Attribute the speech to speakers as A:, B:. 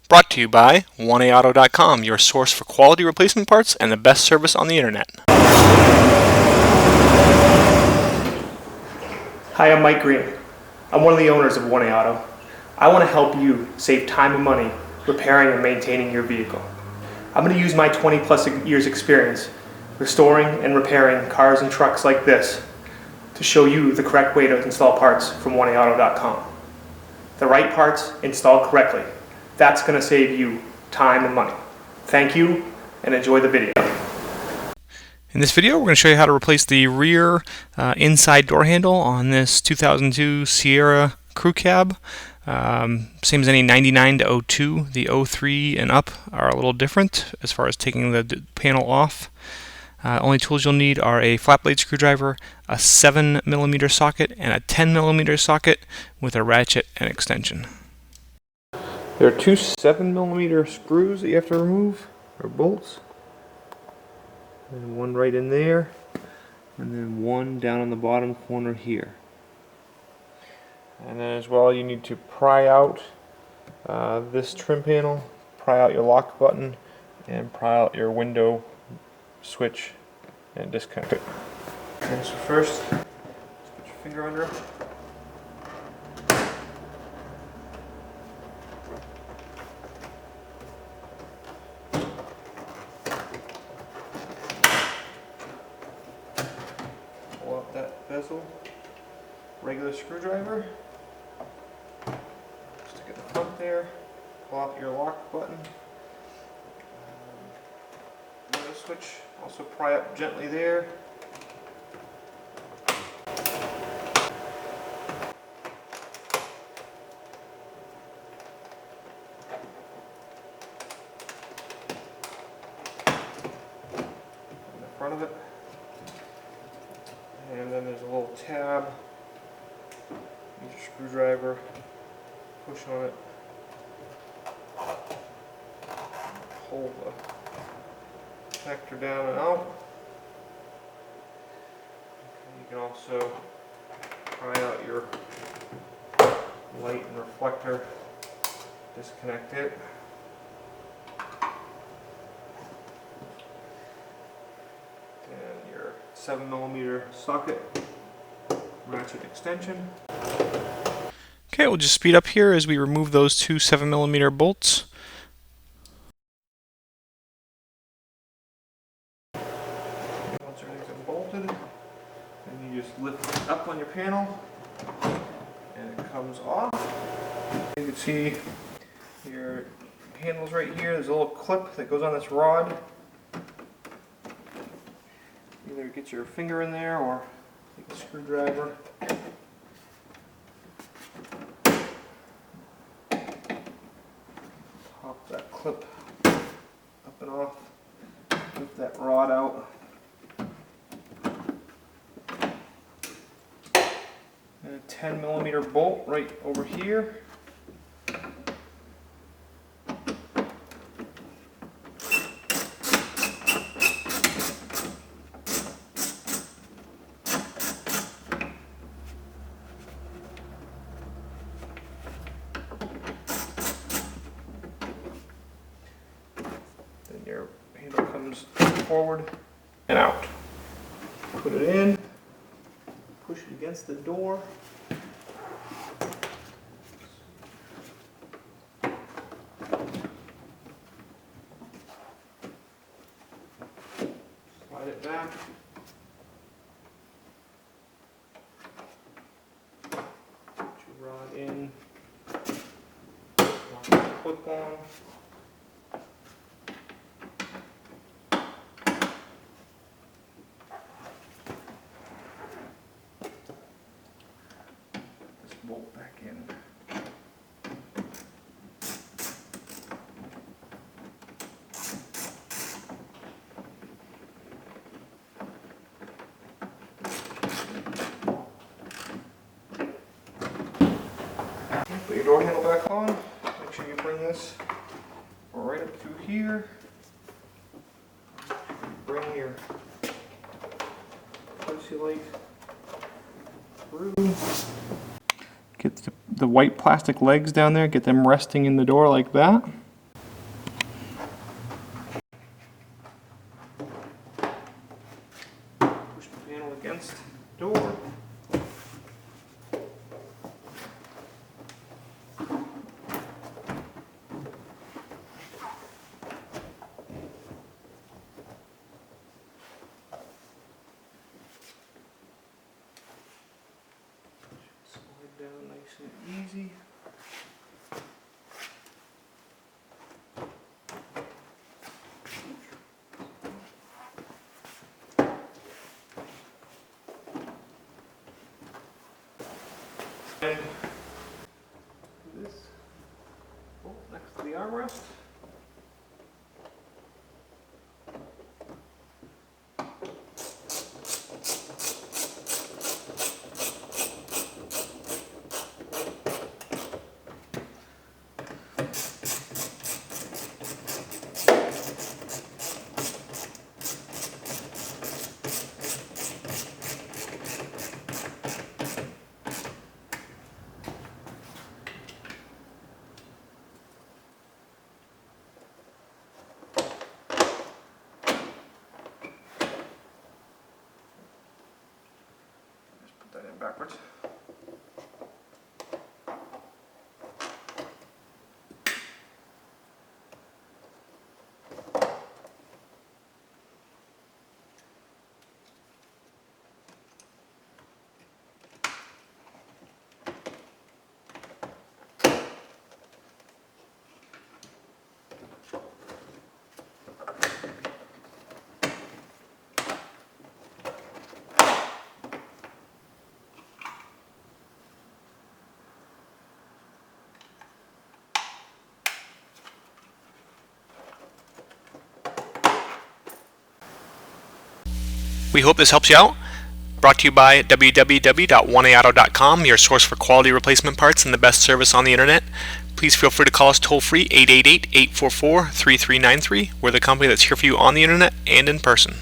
A: Brought to you by 1AAuto.com, your source for quality replacement parts and the best service on the internet.
B: Hi, I'm Mike Green. I'm one of the owners of 1A Auto. I want to help you save time and money repairing and maintaining your vehicle. I'm going to use my 20 plus years experience restoring and repairing cars and trucks like this to show you the correct way to install parts from 1AAuto.com. The right parts installed correctly. That's going to save you time and money. Thank you and enjoy the video.
A: In this video, we're going to show you how to replace the rear inside door handle on this 2002 Sierra crew cab. Same as any 99 to 02. The 03 and up are a little different as far as taking the panel off. Only tools you'll need are a flat blade screwdriver, a 7mm socket, and a 10mm socket with a ratchet and extension. There are two 7mm screws that you have to remove, or bolts. And one right in there, and then one down on the bottom corner here. And then as well, you need to pry out this trim panel, pry out your lock button, and pry out your window switch and disconnect it. And so first, just put your finger under it. Pull out that bezel, regular screwdriver, stick it in the front there, pull out your lock button, window switch, also pry up gently there. In the front of it. And then there's a little tab. Use your screwdriver, push on it, pull the connector down and out. You can also pry out your light and reflector, disconnect it. And your 7mm socket, ratchet extension. Okay, we'll just speed up here as we remove those two 7mm bolts. Once everything's bolted, then you just lift it up on your panel and it comes off. You can see your handles right here. There's a little clip that goes on this rod. Either get your finger in there or take a screwdriver. Pop that clip up and off. Lift that rod out. And a 10mm bolt right over here. Then your handle comes forward and out. Put it in, push it against the door. Slide it back. Put your rod in. Lock the clip on. Bolt back in. Put your door handle back on. Make sure you bring this right up through here. Bring your pussy light through. Get the white plastic legs down there, get them resting in the door like that.
B: the armrest. Put that in backwards.
A: We hope this helps you out. Brought to you by www.oneauto.com, your source for quality replacement parts and the best service on the internet. Please feel free to call us toll free 888-844-3393. We're the company that's here for you on the internet and in person.